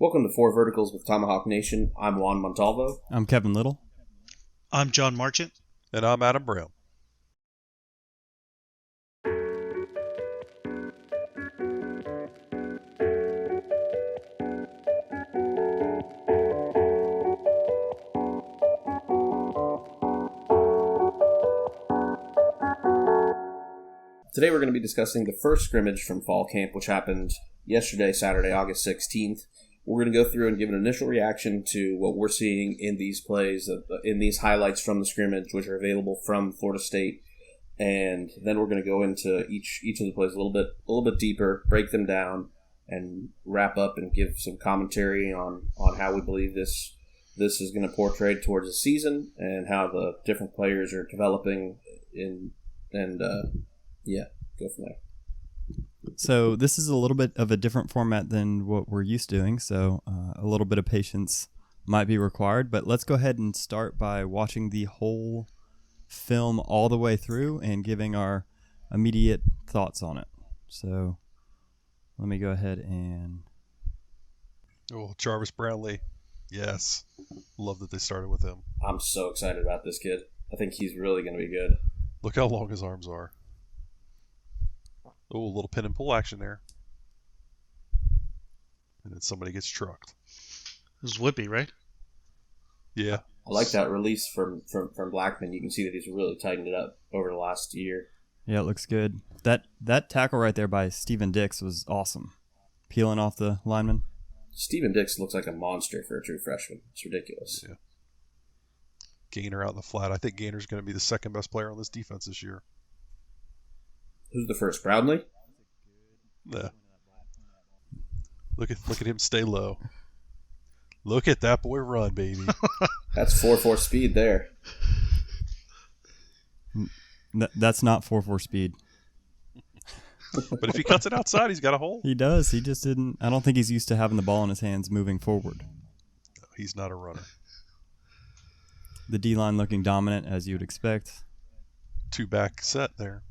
Welcome to Four Verticals with Tomahawk Nation. I'm Juan Montalvo. I'm Kevin Little. I'm John Marchant. And I'm Adam Brown. Today we're going to be discussing the first scrimmage from fall camp, which happened yesterday, Saturday, August 16th. We're going to go through and give an initial reaction to what we're seeing in these plays, in these highlights from the scrimmage, which are available from Florida State. And then we're going to go into each of the plays a little bit deeper, break them down, and wrap up and give some commentary on how we believe this is going to portray towards the season and how the different players are developing go from there. So this is a little bit of a different format than what we're used to doing, so a little bit of patience might be required, but let's go ahead and start by watching the whole film all the way through and giving our immediate thoughts on it. So let me go ahead and... Oh, Jarvis Brownlee. Yes. Love that they started with him. I'm so excited about this kid. I think he's really going to be good. Look how long his arms are. Oh, a little pin and pull action there. And then somebody gets trucked. It was Whippy, right? Yeah. I like that release from Blackman. You can see that he's really tightened it up over the last year. Yeah, it looks good. That tackle right there by Steven Dix was awesome. Peeling off the lineman. Steven Dix looks like a monster for a true freshman. It's ridiculous. Yeah. Gainer out in the flat. I think Gainer's going to be the second best player on this defense this year. Who's the first? Brownlee? Yeah. Look at him stay low. Look at that boy run, baby. That's 4.4 speed there. That's not 4.4 speed. But if he cuts it outside, he's got a hole. He does. He just didn't. I don't think he's used to having the ball in his hands moving forward. No, he's not a runner. The D-line looking dominant, as you would expect. Two back set there.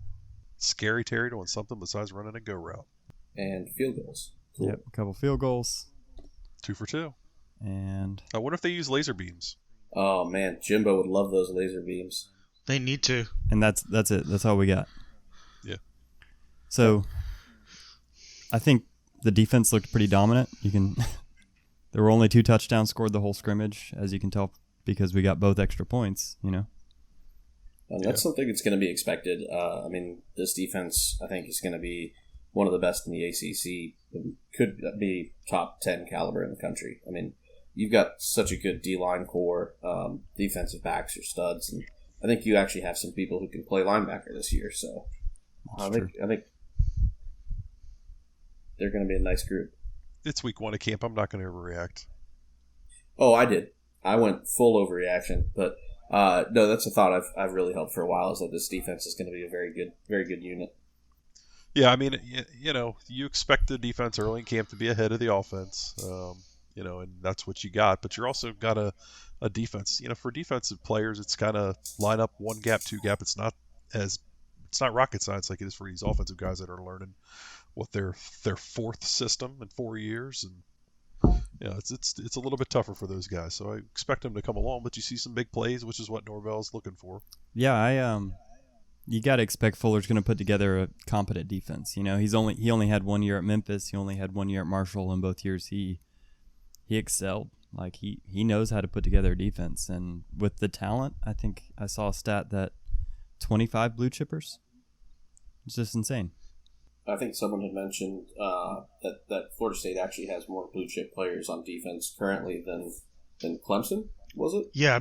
Scary Terry doing something besides running a go route. And field goals. Cool. Yep, a couple field goals. 2 for 2. And I wonder if they use laser beams. Oh, man. Jimbo would love those laser beams. They need to. And that's it. That's all we got. Yeah. So I think the defense looked pretty dominant. There were only 2 touchdowns scored the whole scrimmage, as you can tell, because we got both extra points, And that's something that's going to be expected. This defense, I think, is going to be one of the best in the ACC. It could be top 10 caliber in the country. I mean, you've got such a good D-line core. Defensive backs are studs. And I think you actually have some people who can play linebacker this year. So I think they're going to be a nice group. It's week 1 of camp. I'm not going to overreact. Oh, I did. I went full overreaction. But no, that's a thought I've really held for a while, is that this defense is going to be a very good unit. Yeah, I mean, you expect the defense early in camp to be ahead of the offense, and that's what you got. But you're also got a defense. For defensive players, it's kind of line up 1 gap, 2 gap. It's not rocket science like it is for these offensive guys that are learning what their 4th system in 4 years, and it's a little bit tougher for those guys. So I expect them to come along, but you see some big plays, which is what Norvell's looking for. Yeah, you got to expect Fuller's going to put together a competent defense. He only had 1 year at Memphis. He only had 1 year at Marshall, and both years he excelled. Like he knows how to put together a defense, and with the talent, I think I saw a stat that 25 blue chippers. It's just insane. I think someone had mentioned that Florida State actually has more blue chip players on defense currently than Clemson, was it? Yeah,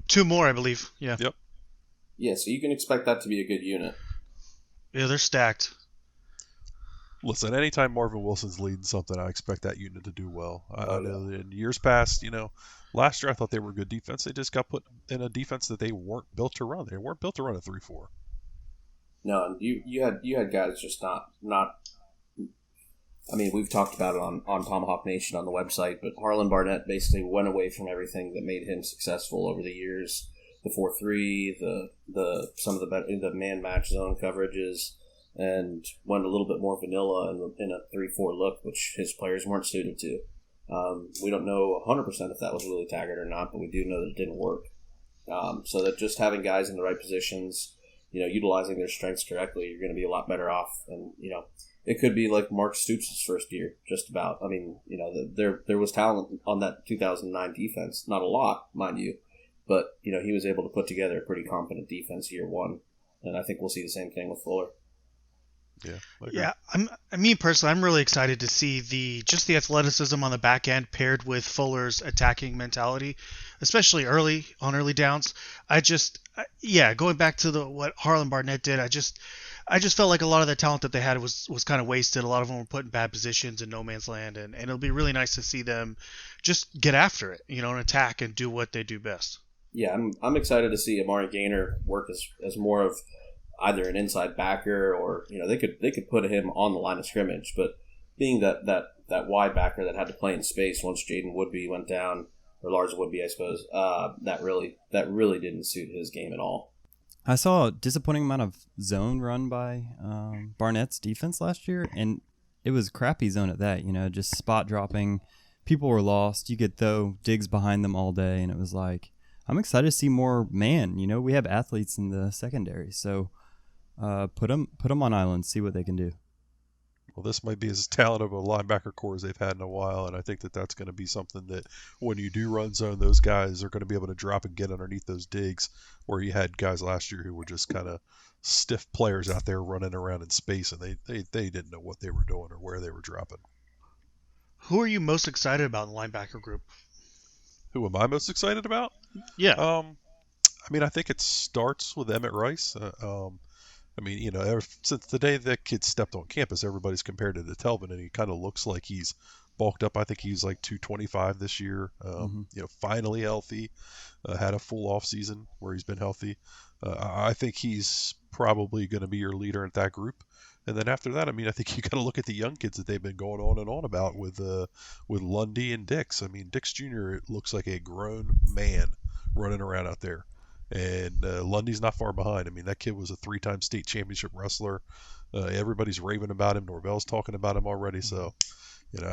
2 more, I believe. Yeah. Yep. Yeah, so you can expect that to be a good unit. Yeah, they're stacked. Listen, anytime Marvin Wilson's leading something, I expect that unit to do well. I know that in years past, last year I thought they were a good defense. They just got put in a defense that they weren't built to run. They weren't built to run a 3-4. No, and you had guys just not. I mean, we've talked about it on Tomahawk Nation on the website, but Harlan Barnett basically went away from everything that made him successful over the years. The 4-3, some of the man match zone coverages, and went a little bit more vanilla in a 3-4 look, which his players weren't suited to. We don't know 100% if that was Willie Taggart or not, but we do know that it didn't work. So that just having guys in the right positions, utilizing their strengths correctly, you're going to be a lot better off. And, it could be like Mark Stoops' first year, just about. I mean, there was talent on that 2009 defense. Not a lot, mind you. But, he was able to put together a pretty competent defense year one. And I think we'll see the same thing with Fuller. Yeah, me personally, I'm really excited to see the athleticism on the back end paired with Fuller's attacking mentality, especially early downs. Going back to what Harlan Barnett did, I just felt like a lot of the talent that they had was kind of wasted. A lot of them were put in bad positions in no man's land, and it'll be really nice to see them just get after it, and attack and do what they do best. Yeah, I'm excited to see Amari Gaynor work as more of either an inside backer or they could put him on the line of scrimmage, but being that wide backer that had to play in space once Jaden Woodby went down, or Lars Woodby, I suppose, that really didn't suit his game at all. I saw a disappointing amount of zone run by Barnett's defense last year, and it was crappy zone at that. Just spot dropping. People were lost. You could throw digs behind them all day, and it was like, I'm excited to see more man. We have athletes in the secondary, so. Put them on islands, see what they can do. Well, this might be as talented of a linebacker core as they've had in a while, and I think that's going to be something that when you do run zone, those guys are going to be able to drop and get underneath those digs, where you had guys last year who were just kind of stiff players out there running around in space, and they didn't know what they were doing or where they were dropping. Who are you most excited about in the linebacker group? Who am I most excited about? Yeah. I think it starts with Emmett Rice. Ever since the day that kid stepped on campus, everybody's compared it to Telvin, and he kind of looks like he's bulked up. I think he's like 225 this year. Finally healthy. Had a full off season where he's been healthy. I think he's probably going to be your leader in that group. And then after that, I think you got to look at the young kids that they've been going on and on about with Lundy and Dix. Dix Jr. looks like a grown man running around out there. And Lundy's not far behind. That kid was a 3-time state championship wrestler. Everybody's raving about him. Norvell's talking about him already. So,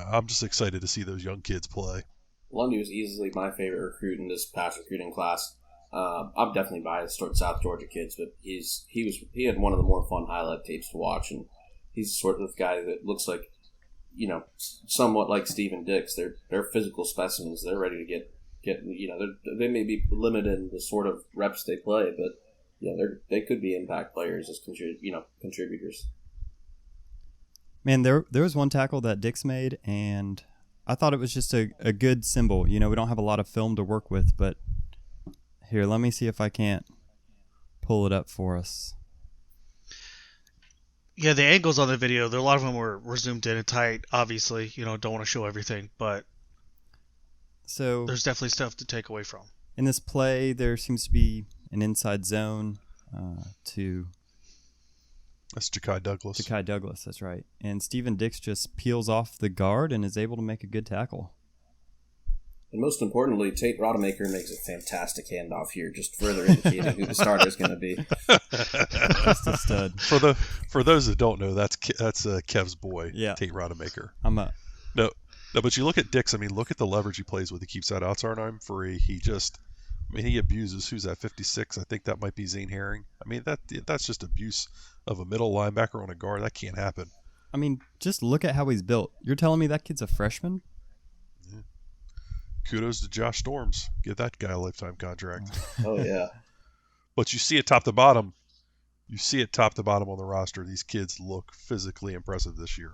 I'm just excited to see those young kids play. Lundy was easily my favorite recruit in this past recruiting class. I'm definitely biased toward South Georgia kids, but he had one of the more fun highlight tapes to watch, and he's the sort of guy that looks like, somewhat like Steven Dix. They're physical specimens. They're ready to get they may be limited in the sort of reps they play, but they could be impact players as contributors. Man, there was one tackle that Dix made, and I thought it was just a good symbol. We don't have a lot of film to work with, but here, let me see if I can't pull it up for us. Yeah, the angles on the video, a lot of them were zoomed in and tight. Obviously, don't want to show everything, but so there's definitely stuff to take away from. In this play, there seems to be an inside zone to... That's Ja'Kai Douglas. Ja'Kai Douglas, that's right. And Steven Dix just peels off the guard and is able to make a good tackle. And most importantly, Tate Rodemaker makes a fantastic handoff here, just further indicating who the starter is going to be. Just a stud. For those that don't know, that's Kev's boy, yeah. Tate Rodemaker. No, but you look at Dix. Look at the leverage he plays with. He keeps that outside arm free. He abuses. Who's that? 56. I think that might be Zane Herring. That's just abuse of a middle linebacker on a guard. That can't happen. Just look at how he's built. You're telling me that kid's a freshman? Yeah. Kudos to Josh Storms. Give that guy a lifetime contract. Oh yeah. But you see it top to bottom. You see it top to bottom on the roster. These kids look physically impressive this year.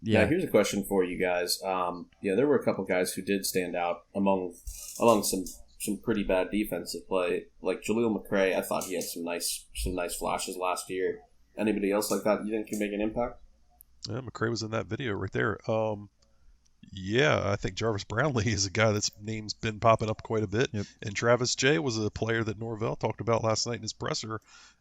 Yeah, here's a question for you guys. There were a couple guys who did stand out among some pretty bad defensive play. Like Jaleel McCray, I thought he had some nice flashes last year. Anybody else like that you think can make an impact? Yeah, McCray was in that video right there. I think Jarvis Brownlee is a guy that's name's been popping up quite a bit. Yep. And Travis Jay was a player that Norvell talked about last night in his presser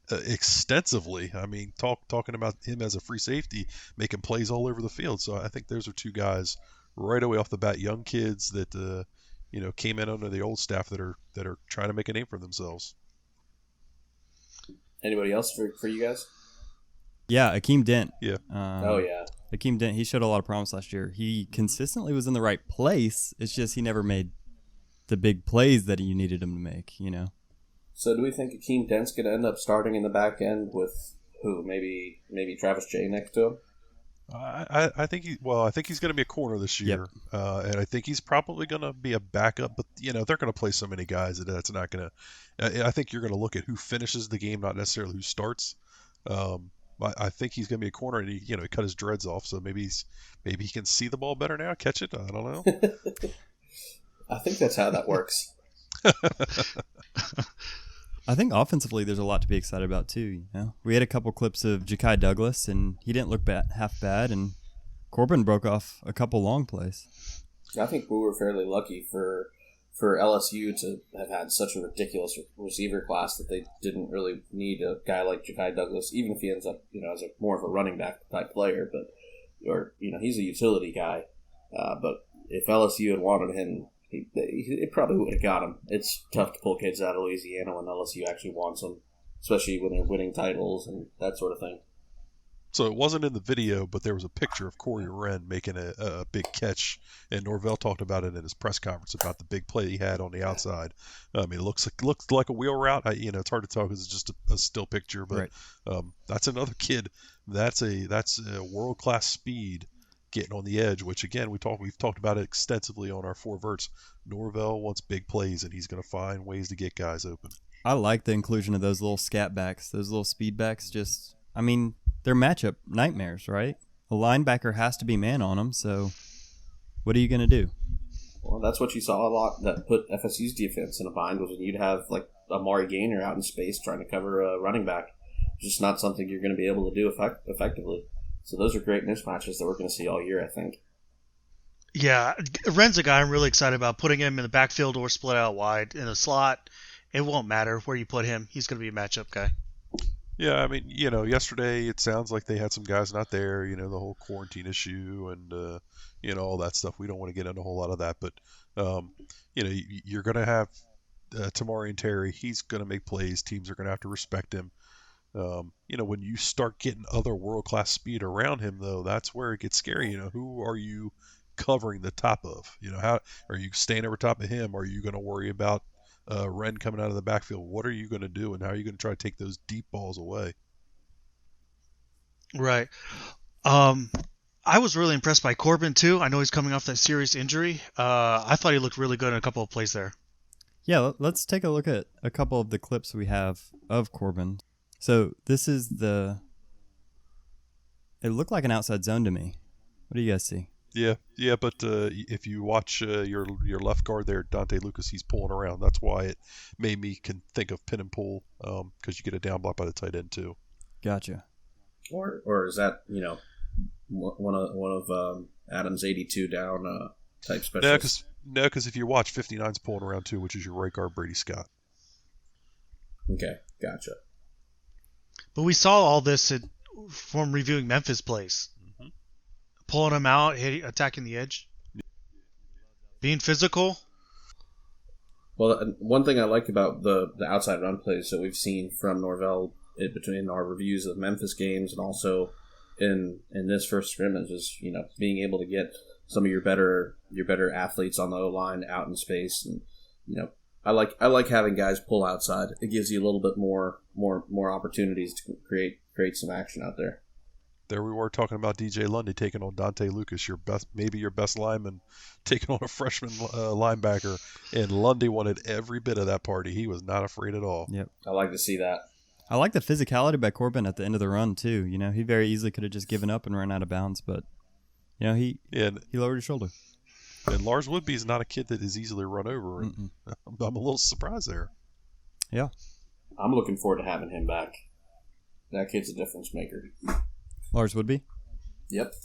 extensively. Talking about him as a free safety, making plays all over the field. So I think those are two guys right away off the bat, young kids that came in under the old staff that are trying to make a name for themselves. Anybody else for you guys? Yeah, Akeem Dent. Yeah. Oh yeah. Akeem Dent, he showed a lot of promise last year. He consistently was in the right place. It's just he never made the big plays that you needed him to make, you know. So do we think Akeem Dent's going to end up starting in the back end with who? Maybe Travis Jay next to him? I think he's going to be a corner this year, and I think he's probably going to be a backup. But they're going to play so many guys that that's not going to. I think you're going to look at who finishes the game, not necessarily who starts. I think he's going to be a corner, and he cut his dreads off, so maybe he can see the ball better now, catch it. I don't know. I think that's how that works. I think offensively there's a lot to be excited about too. You know, we had a couple clips of Ja'Kai Douglas, and he didn't look half bad, and Corbin broke off a couple long plays. I think we were fairly lucky for LSU to have had such a ridiculous receiver class that they didn't really need a guy like Ja'Kai Douglas, even if he ends up as more of a running back type player. But he's a utility guy. But if LSU had wanted him, it probably would have got him. It's tough to pull kids out of Louisiana when LSU actually wants them, especially when they're winning titles and that sort of thing. So it wasn't in the video, but there was a picture of Corey Wren making a big catch, and Norvell talked about it in his press conference about the big play he had on the outside. I mean, it looks like a wheel route. It's hard to tell because it's just a still picture, but right. That's another kid. That's a world class speed getting on the edge, which again we've talked about it extensively on our 4 verts. Norvell wants big plays, and he's going to find ways to get guys open. I like the inclusion of those little scat backs, those little speed backs. They're matchup nightmares, right? A linebacker has to be man on them, so what are you going to do? Well, that's what you saw a lot that put FSU's defense in a bind, was when you'd have like Amari Gaynor out in space trying to cover a running back. It's just not something you're going to be able to do effectively. So those are great mismatches that we're going to see all year, I think. Yeah, Wren's a guy I'm really excited about. Putting him in the backfield or split out wide in the slot, it won't matter where you put him. He's going to be a matchup guy. Yeah, I mean, yesterday it sounds like they had some guys not there, the whole quarantine issue and, all that stuff. We don't want to get into a whole lot of that, but, you're going to have Tamari and Terry. He's going to make plays. Teams are going to have to respect him. When you start getting other world-class speed around him, though, that's where it gets scary. Who are you covering the top of? How are you staying over top of him? Are you going to worry about Wren coming out of the backfield? What are you going to do, and how are you going to try to take those deep balls away? Right. I was really impressed by Corbin, too. I know he's coming off that serious injury. I thought he looked really good in a couple of plays there. Yeah, let's take a look at a couple of the clips we have of Corbin. So this is it looked like an outside zone to me. What do you guys see? Yeah, but if you watch your left guard there, Dante Lucas, he's pulling around. That's why it made me think of pin and pull, because you get a down block by the tight end too. Gotcha. Or is that one of Adams' 82 down type specials? No, because if you watch, 59's pulling around too, which is your right guard Brady Scott. Okay, gotcha. But we saw all this from reviewing Memphis plays. Mm-hmm. Pulling them out, attacking the edge. Being physical. Well, one thing I like about the outside run plays that we've seen from Norvell between our reviews of Memphis games and also in this first scrimmage is, being able to get some of your better athletes on the O-line out in space. And, I like having guys pull outside. It gives you a little bit more opportunities to create some action out there. There we were talking about DJ Lundy taking on Dante Lucas, maybe your best lineman, taking on a freshman linebacker, and Lundy wanted every bit of that party. He was not afraid at all. Yep. I like to see that. I like the physicality by Corbin at the end of the run too. He very easily could have just given up and run out of bounds, but he lowered his shoulder. And Lars Woodby's not a kid that is easily run over. I'm a little surprised there. Yeah. I'm looking forward to having him back. That kid's a difference maker. Lars Woodby? Yep.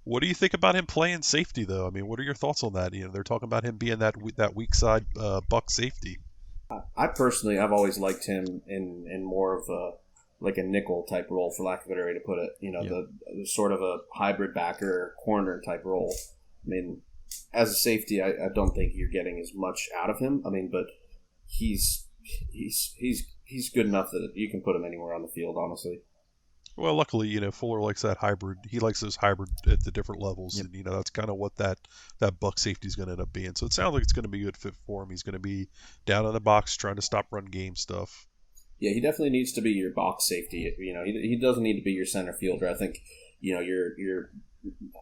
What do you think about him playing safety, though? I mean, what are your thoughts on that? They're talking about him being that weak side buck safety. I've always liked him in more of a nickel type role, for lack of a better way to put it. The sort of a hybrid backer corner type role. I mean, as a safety, I don't think you're getting as much out of him. I mean, but he's good enough that you can put him anywhere on the field, honestly. Well, luckily, Fuller likes that hybrid. He likes those hybrid at the different levels, Yep. and that's kind of what that buck safety is going to end up being. So it sounds like it's going to be a good fit for him. He's going to be down in the box trying to stop run game stuff. Yeah, he definitely needs to be your box safety. He doesn't need to be your center fielder. I think you're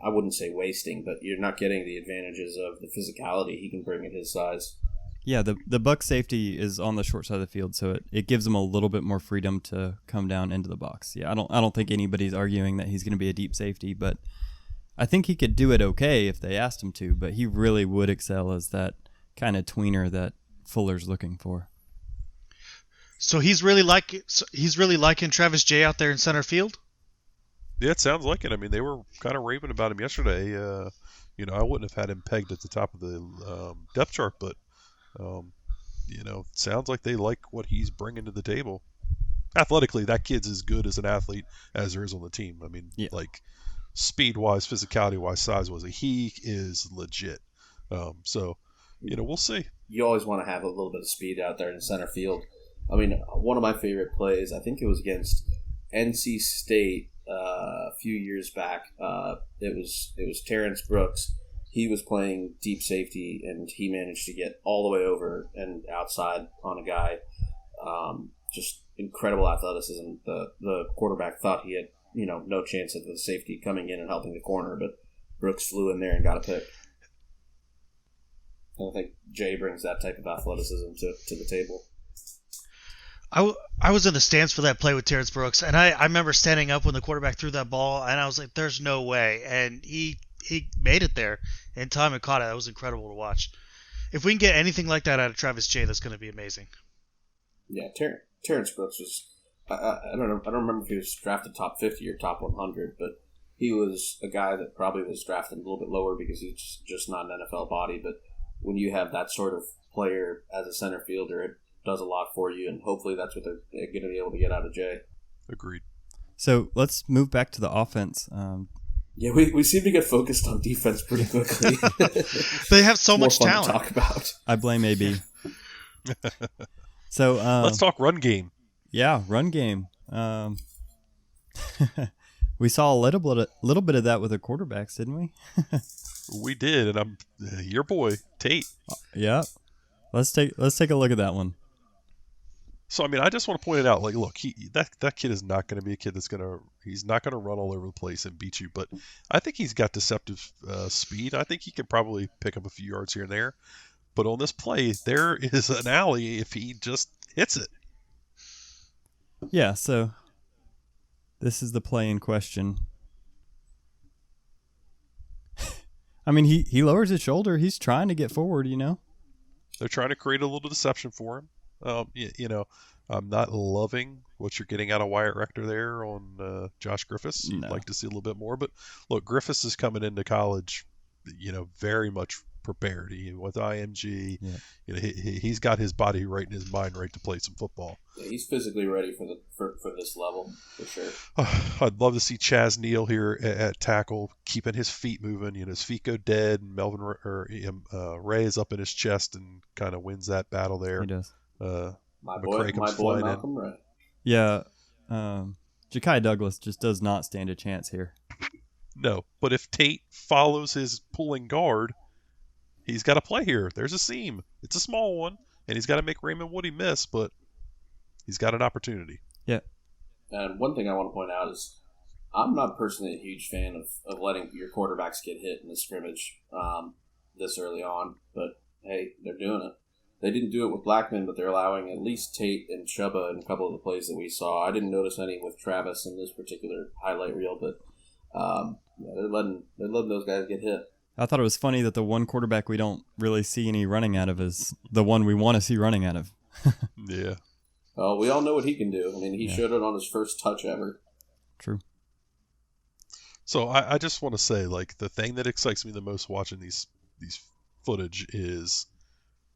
I wouldn't say wasting, but you're not getting the advantages of the physicality he can bring at his size. Yeah, the buck safety is on the short side of the field, so it gives him a little bit more freedom to come down into the box. Yeah, I don't think anybody's arguing that he's going to be a deep safety, but I think he could do it okay if they asked him to, but he really would excel as that kind of tweener that Fuller's looking for. So he's really liking Travis Jay out there in center field? Yeah, it sounds like it. I mean, they were kind of raving about him yesterday. I wouldn't have had him pegged at the top of the depth chart, but it sounds like they like what he's bringing to the table. Athletically, that kid's as good as an athlete as there is on the team. I mean, Yeah. like speed-wise, physicality-wise, size-wise, he is legit. So, we'll see. You always want to have a little bit of speed out there in center field. I mean, one of my favorite plays, I think it was against NC State a few years back. It was Terrence Brooks. He was playing deep safety, and he managed to get all the way over and outside on a guy. Just incredible athleticism. The quarterback thought he had no chance of the safety coming in and helping the corner, but Brooks flew in there and got a pick. I think Jay brings that type of athleticism to the table. I was in the stands for that play with Terrence Brooks, and I remember standing up when the quarterback threw that ball, and I was like, there's no way. And he made it there in time and caught it. That was incredible to watch. If we can get anything like that out of Travis Jay, that's going to be amazing. Yeah, Terrence Brooks was, I don't know, I don't remember if he was drafted top 50 or top 100, but he was a guy that probably was drafted a little bit lower because he's just not an NFL body. But when you have that sort of player as a center fielder, it does a lot for you, and hopefully that's what they're going to be able to get out of Jay. Agreed. So let's move back to the offense. Yeah, we seem to get focused on defense pretty quickly. They have so much fun talent to talk about. I blame AB. So let's talk run game. Yeah, run game. We saw a little bit of that with the quarterbacks, didn't we? We did, and I'm your boy Tate. Yeah. Let's take a look at that one. So I mean, I just want to point it out. Like, look, that kid is not going to be a kid he's not going to run all over the place and beat you. But I think he's got deceptive speed. I think he could probably pick up a few yards here and there. But on this play, there is an alley if he just hits it. Yeah. So this is the play in question. I mean, he lowers his shoulder. He's trying to get forward. They're trying to create a little deception for him. I'm not loving what you're getting out of Wyatt Rector there on Josh Griffiths. You'd like to see a little bit more. But, look, Griffiths is coming into college, very much prepared. He with IMG. Yeah. He's got his body right and his mind right to play some football. Yeah, he's physically ready for this level, for sure. I'd love to see Chaz Neal here at tackle, keeping his feet moving. His feet go dead, and Ray is up in his chest and kind of wins that battle there. He does. My boy Malcolm Ray. Yeah, Ja'Kai Douglas just does not stand a chance here. No, but if Tate follows his pulling guard, he's got to play here. There's a seam. It's a small one, and he's got to make Raymond Woody miss, but he's got an opportunity. Yeah. And one thing I want to point out is I'm not personally a huge fan of letting your quarterbacks get hit in the scrimmage this early on, but hey, they're doing it. They didn't do it with Blackman, but they're allowing at least Tate and Chuba in a couple of the plays that we saw. I didn't notice any with Travis in this particular highlight reel, but they're letting those guys get hit. I thought it was funny that the one quarterback we don't really see any running out of is the one we want to see running out of. Yeah. Well, we all know what he can do. I mean, he showed it on his first touch ever. True. So I just want to say, like, the thing that excites me the most watching these footage is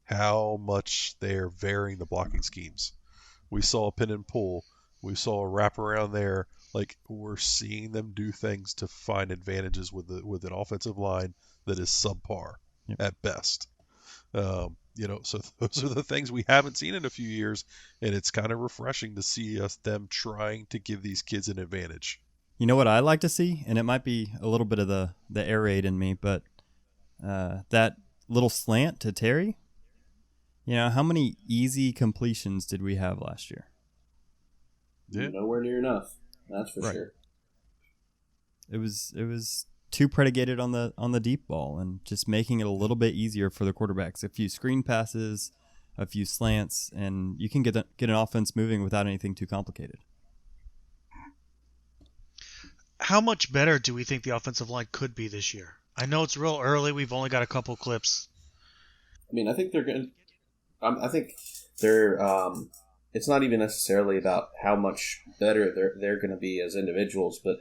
how much they're varying the blocking schemes. We saw a pin and pull. We saw a wrap around there. Like, we're seeing them do things to find advantages with an offensive line that is subpar at best. So those are the things we haven't seen in a few years, and it's kind of refreshing to see them trying to give these kids an advantage. You know what I like to see, and it might be a little bit of the air raid in me, but that little slant to Terry. How many easy completions did we have last year? Yeah. Nowhere near enough. That's for sure. It was too predicated on the deep ball and just making it a little bit easier for the quarterbacks. A few screen passes, a few slants, and you can get an offense moving without anything too complicated. How much better do we think the offensive line could be this year? I know it's real early. We've only got a couple clips. I mean, I think they're going. I think they're. It's not even necessarily about how much better they're going to be as individuals, but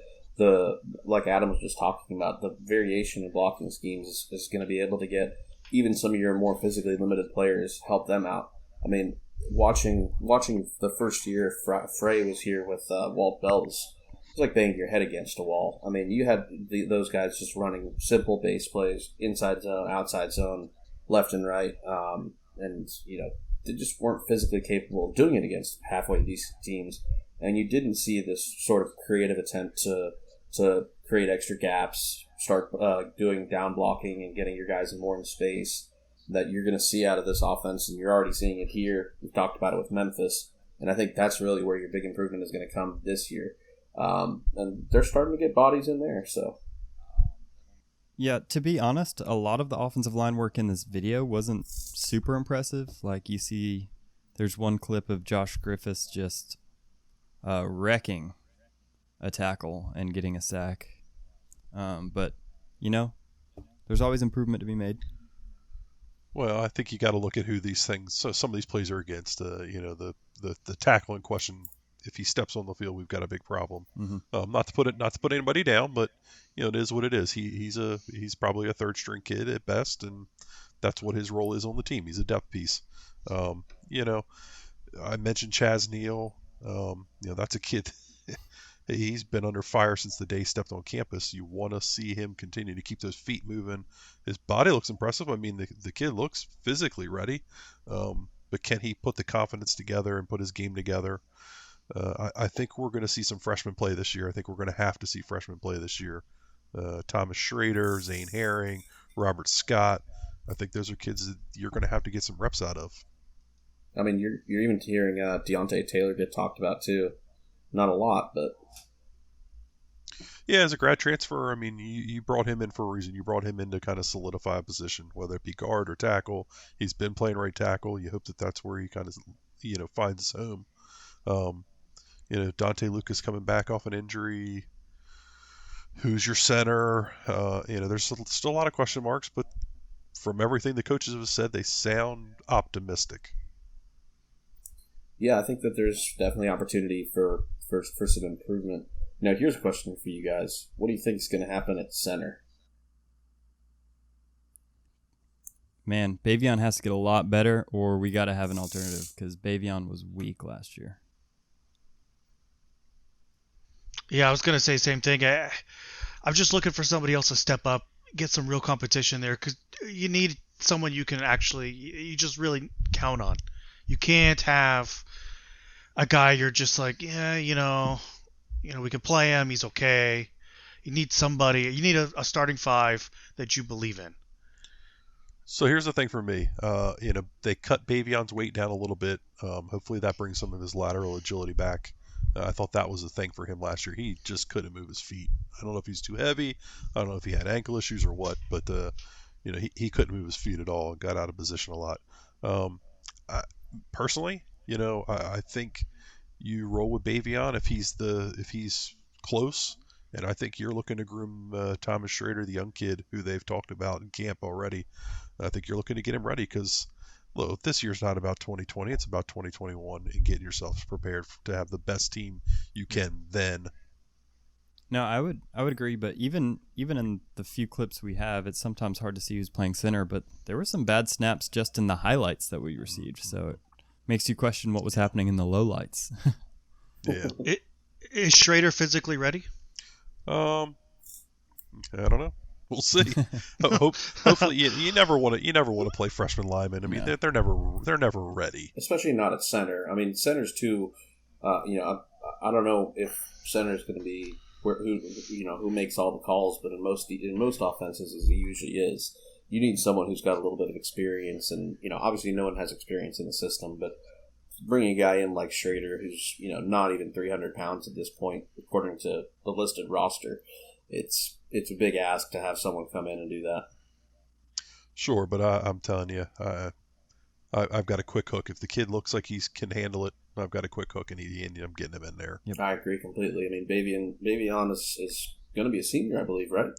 like Adam was just talking about, the variation in blocking schemes is going to be able to get even some of your more physically limited players, help them out. I mean, watching the first year Frey was here with Walt Bells, it's like banging your head against a wall. I mean, you had those guys just running simple base plays, inside zone, outside zone, left and right, and they just weren't physically capable of doing it against halfway decent teams. And you didn't see this sort of creative attempt to create extra gaps, start doing down blocking and getting your guys more in space that you're going to see out of this offense, and you're already seeing it here. We've talked about it with Memphis, and I think that's really where your big improvement is going to come this year. And they're starting to get bodies in there, so. Yeah, to be honest, a lot of the offensive line work in this video wasn't super impressive. Like you see, there's one clip of Josh Griffiths just wrecking a tackle and getting a sack. But, there's always improvement to be made. Well, I think you got to look at who these things. So some of these plays are against. The tackle in question. If he steps on the field, we've got a big problem. Mm-hmm. Not to put anybody down, but it is what it is. He's probably a third string kid at best, and that's what his role is on the team. He's a depth piece. I mentioned Chaz Neal. That's a kid. He's been under fire since the day he stepped on campus. You want to see him continue to keep those feet moving. His body looks impressive. I mean, the kid looks physically ready, but can he put the confidence together and put his game together? I think we're going to see some freshman play this year. I think we're going to have to see freshman play this year. Thomas Schrader, Zane Herring, Robert Scott. I think those are kids that you're going to have to get some reps out of. I mean, you're even hearing Deontay Taylor get talked about too. Not a lot, but yeah, as a grad transfer, I mean, you brought him in for a reason. You brought him in to kind of solidify a position, whether it be guard or tackle. He's been playing right tackle. You hope that that's where he kind of finds his home. Dante Lucas coming back off an injury. Who's your center? There's still a lot of question marks, but from everything the coaches have said, they sound optimistic. Yeah, I think that there's definitely opportunity for some improvement. Now, here's a question for you guys. What do you think is going to happen at center? Man, Bavion has to get a lot better, or we got to have an alternative, because Bavion was weak last year. Yeah, I was going to say same thing. I'm just looking for somebody else to step up, get some real competition there, because you need someone you just really count on. You can't have a guy you're just like, yeah, we can play him, he's okay. You need somebody, you need a starting five that you believe in. So here's the thing for me. They cut Bavion's weight down a little bit. Hopefully that brings some of his lateral agility back. I thought that was the thing for him last year. He just couldn't move his feet. I don't know if he's too heavy. I don't know if he had ankle issues or what, but he couldn't move his feet at all and got out of position a lot. Personally, I think you roll with Bavion if he's close, and I think you're looking to groom Thomas Schrader, the young kid who they've talked about in camp already. I think you're looking to get him ready because, look, this year's not about 2020; it's about 2021 and getting yourselves prepared to have the best team you can then. No, I would agree, but even in the few clips we have, it's sometimes hard to see who's playing center. But there were some bad snaps just in the highlights that we received, so it makes you question what was happening in the lowlights. Yeah. Is Schrader physically ready? I don't know. We'll see. Hopefully, you never want to play freshman linemen. I mean, they're never ready. Especially not at center. I mean, center's too. I don't know if center's going to be who makes all the calls, but in most offenses, as he usually is, you need someone who's got a little bit of experience, and obviously no one has experience in the system, but bringing a guy in like Schrader, who's not even 300 pounds at this point, according to the listed roster, it's a big ask to have someone come in and do that. Sure, but I'm telling you, I've got a quick hook. If the kid looks like he can handle it, I've got a quick hook, and I'm getting him in there. Yep. I agree completely. I mean, Bavion is going to be a senior, I believe, right?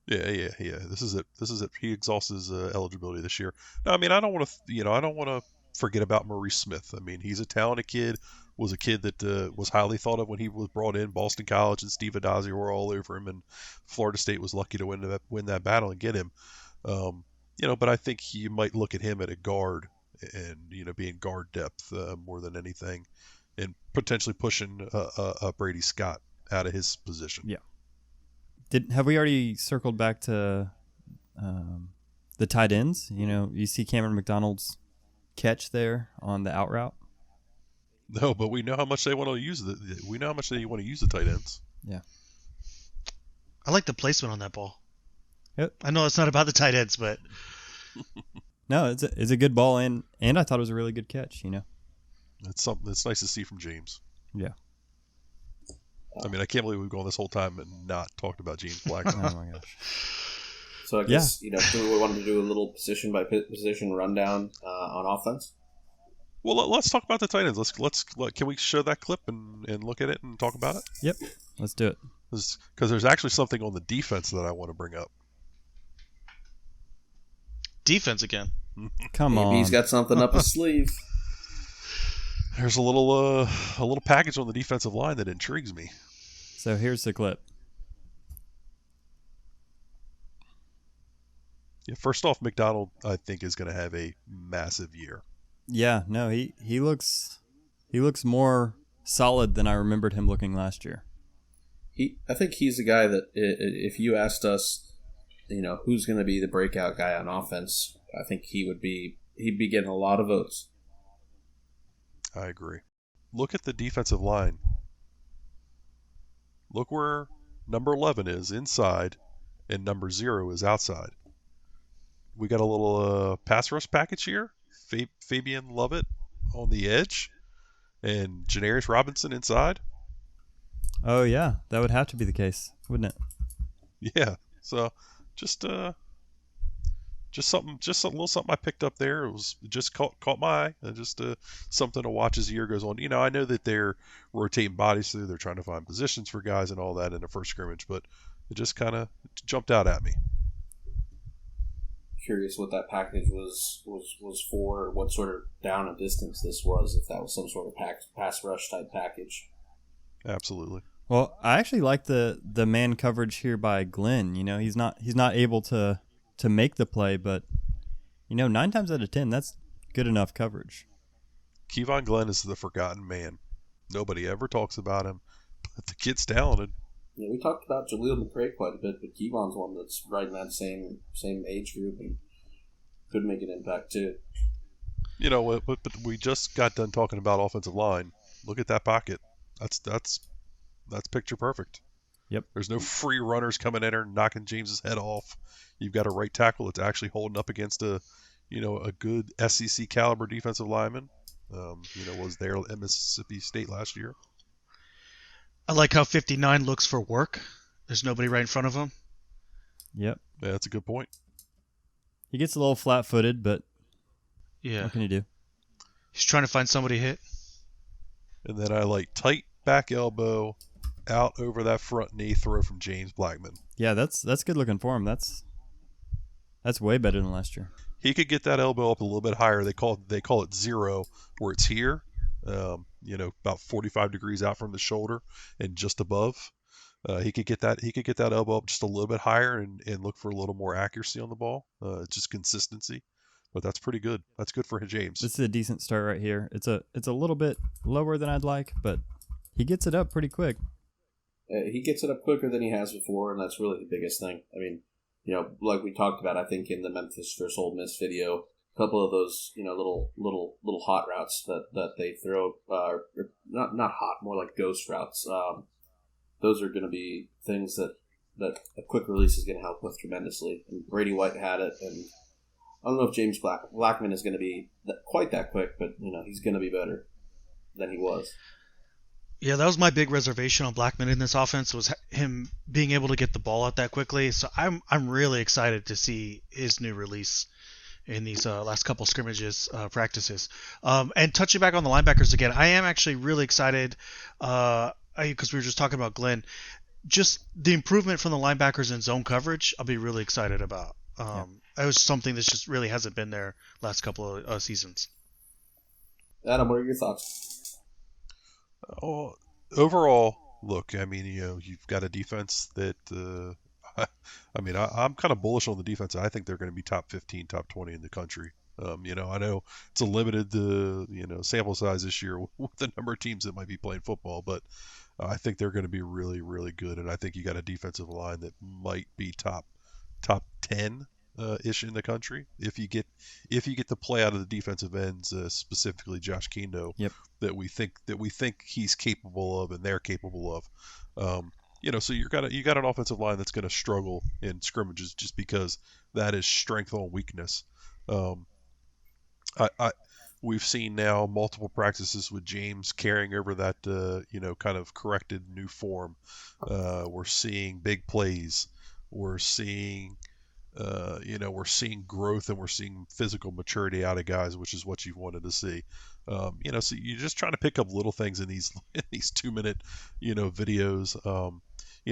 Yeah. This is it. He exhausts his eligibility this year. No, I mean, I don't want to forget about Maurice Smith. I mean, he's a talented kid. Was a kid that was highly thought of when he was brought in. Boston College and Steve Addazio were all over him, and Florida State was lucky to win that battle and get him. But I think you might look at him at a guard and being guard depth more than anything, and potentially pushing Brady Scott out of his position. Yeah. Have we already circled back to the tight ends? You see Cameron McDonald's catch there on the out route. No, but we know how much they want to use the tight ends. Yeah. I like the placement on that ball. Yep. I know it's not about the tight ends, but no, it's a good ball, and I thought it was a really good catch. It's something that's nice to see from James. Yeah. I mean, I can't believe we've gone this whole time and not talked about James Blackman. Oh my gosh. So I guess do we want to do a little position by position rundown on offense? Well, let's talk about the tight ends. Can we show that clip and look at it and talk about it? Yep, let's do it. Because there's actually something on the defense that I want to bring up. Defense again. Come on. Maybe he's got something up his sleeve. There's a little package on the defensive line that intrigues me. So here's the clip. Yeah, first off, McDonald, I think, is going to have a massive year. Yeah, no, he looks more solid than I remembered him looking last year. I think he's the guy that if you asked us, who's going to be the breakout guy on offense, I think he'd be getting a lot of votes. I agree. Look at the defensive line. Look where number 11 is inside and number 0 is outside. We got a little pass rush package here. Fabian Lovett on the edge and Janarius Robinson inside. Oh yeah, that would have to be the case, wouldn't it? Yeah. So just something I picked up there. It was just caught my eye. Just something to watch as the year goes on. I know that they're rotating bodies through. They're trying to find positions for guys and all that in the first scrimmage, but it just kind of jumped out at me. Curious what that package was for, what sort of down and distance this was, if that was some sort of pass rush type package. Absolutely. Well, I actually like the man coverage here by Glenn. He's not able to make the play, but 9 times out of 10 that's good enough coverage. Kevon Glenn is the forgotten man. Nobody ever talks about him, but the kid's talented. Yeah, we talked about Jaleel McRae quite a bit, but Kevon's one that's right in that same age group and could make an impact too. But we just got done talking about offensive line. Look at that pocket. That's picture perfect. Yep. There's no free runners coming in there and knocking James's head off. You've got a right tackle that's actually holding up against a good SEC caliber defensive lineman. Was there at Mississippi State last year. I like how 59 looks for work. There's nobody right in front of him. Yep. Yeah, that's a good point. He gets a little flat-footed, but yeah, what can you do? He's trying to find somebody to hit. And then I like tight back elbow out over that front knee throw from James Blackman. Yeah, that's good looking for him. That's way better than last year. He could get that elbow up a little bit higher. They call it 0, where it's here. About 45 degrees out from the shoulder and just above. He could get that elbow up just a little bit higher and look for a little more accuracy on the ball. Just consistency. But that's pretty good. That's good for James. This is a decent start right here. It's a little bit lower than I'd like, but he gets it up pretty quick. He gets it up quicker than he has before, and that's really the biggest thing. I mean, like we talked about, I think in the Memphis versus Ole Miss video, a couple of those, little hot routes that they throw, not hot, more like ghost routes. Those are going to be things that a quick release is going to help with tremendously. And Brady White had it, and I don't know if James Blackman is going to be quite that quick, but he's going to be better than he was. Yeah, that was my big reservation on Blackman in this offense, was him being able to get the ball out that quickly. So I'm really excited to see his new release in these last couple scrimmages, practices. And touching back on the linebackers again, I am actually really excited because we were just talking about Glenn. Just the improvement from the linebackers in zone coverage, I'll be really excited about. That was something that just really hasn't been there last couple of seasons. Adam, what are your thoughts? Oh, overall, look, I mean, you've got a defense that, I'm kind of bullish on the defense. I think they're going to be top 15, top 20 in the country. I know it's a limited, sample size this year with the number of teams that might be playing football, but I think they're going to be really, really good. And I think you got a defensive line that might be top 10 ish in the country if you get the play out of the defensive ends, specifically Josh Keno, that we think he's capable of and they're capable of. So you got an offensive line that's going to struggle in scrimmages just because that is strength on weakness. We've seen now multiple practices with James carrying over that kind of corrected new form. We're seeing big plays. We're seeing growth, and we're seeing physical maturity out of guys, which is what you wanted to see. So you're just trying to pick up little things in these 2-minute, videos.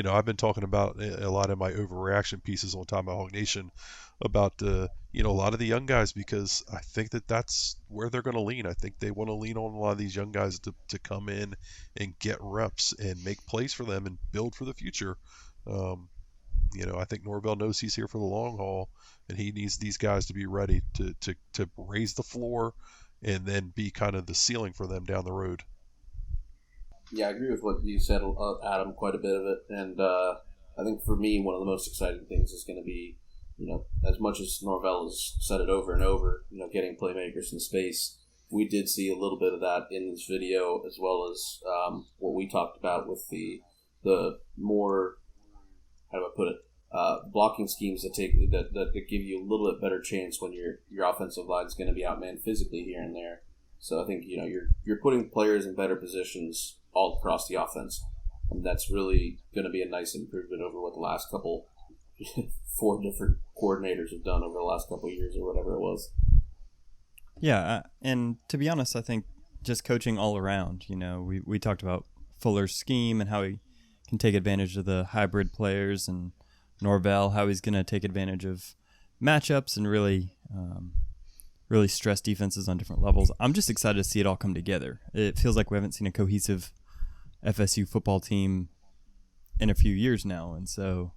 I've been talking about a lot of my overreaction pieces on Tomahawk Nation about, a lot of the young guys, because I think that's where they're going to lean. I think they want to lean on a lot of these young guys to come in and get reps and make plays for them and build for the future. I think Norvell knows he's here for the long haul, and he needs these guys to be ready to raise the floor and then be kind of the ceiling for them down the road. Yeah, I agree with what you said, Adam, quite a bit of it. And I think for me, one of the most exciting things is going to be, as much as Norvell has said it over and over, getting playmakers in space. We did see a little bit of that in this video, as well as what we talked about with the more, how do I put it, blocking schemes that give you a little bit better chance when your offensive line is going to be outmanned physically here and there. So I think you're putting players in better positions all across the offense, and that's really going to be a nice improvement over what the last couple 4 different coordinators have done over the last couple of years or whatever it was. Yeah, and to be honest, I think just coaching all around. We talked about Fuller's scheme and how he can take advantage of the hybrid players, and Norvell, how he's going to take advantage of matchups and really stress defenses on different levels. I'm just excited to see it all come together. It feels like we haven't seen a cohesive FSU football team in a few years now, and so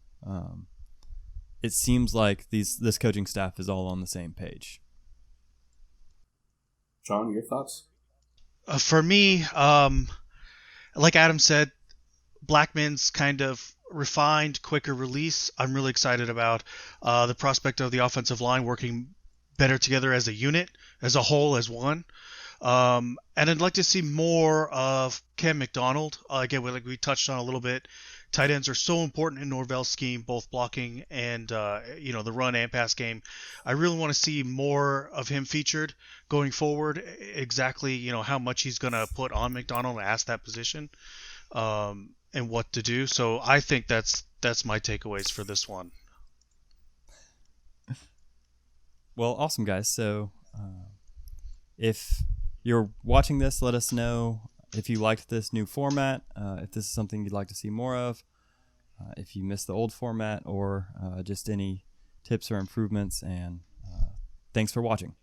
it seems like this coaching staff is all on the same page. John, your thoughts? For me, like Adam said, Blackman's kind of refined, quicker release. I'm really excited about the prospect of the offensive line working better together as a unit, as a whole, as one. And I'd like to see more of Cam McDonald. Again, like we touched on a little bit, tight ends are so important in Norvell's scheme, both blocking and the run and pass game. I really want to see more of him featured going forward. Exactly, how much he's going to put on McDonald and ask that position, and what to do. So I think that's my takeaways for this one. Well, awesome, guys. So if you're watching this, let us know if you liked this new format, if this is something you'd like to see more of, if you missed the old format, or just any tips or improvements. And thanks for watching.